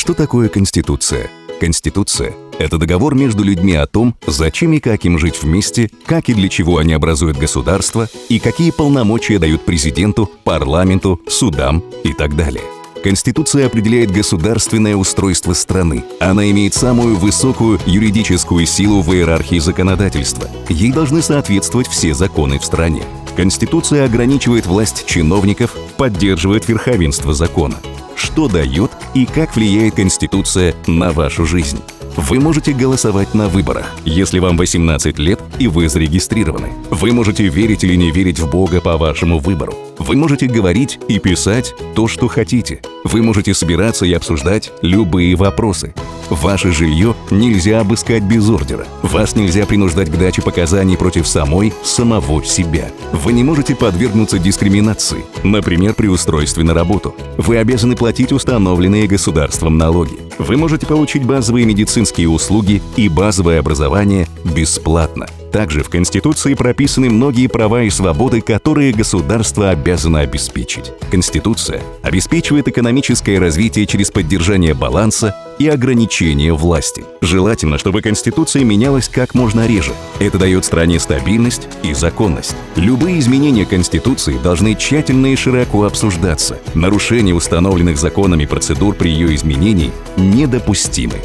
Что такое Конституция? Конституция – это договор между людьми о том, зачем и как им жить вместе, как и для чего они образуют государство и какие полномочия дают президенту, парламенту, судам и так далее. Конституция определяет государственное устройство страны. Она имеет самую высокую юридическую силу в иерархии законодательства. Ей должны соответствовать все законы в стране. Конституция ограничивает власть чиновников, поддерживает верховенство закона. Что дает и как влияет Конституция на вашу жизнь? Вы можете голосовать на выборах, если вам 18 лет и вы зарегистрированы. Вы можете верить или не верить в Бога по вашему выбору. Вы можете говорить и писать то, что хотите. Вы можете собираться и обсуждать любые вопросы. Ваше жилье нельзя обыскать без ордера. Вас нельзя принуждать к даче показаний против самого себя. Вы не можете подвергнуться дискриминации, например, при устройстве на работу. Вы обязаны платить установленные государством налоги. Вы можете получить базовые медицинские услуги и базовое образование бесплатно. Также в Конституции прописаны многие права и свободы, которые государство обязано обеспечить. Конституция обеспечивает экономическое развитие через поддержание баланса и ограничение власти. Желательно, чтобы Конституция менялась как можно реже. Это дает стране стабильность и законность. Любые изменения Конституции должны тщательно и широко обсуждаться. Нарушение установленных законами процедур при ее изменении недопустимы.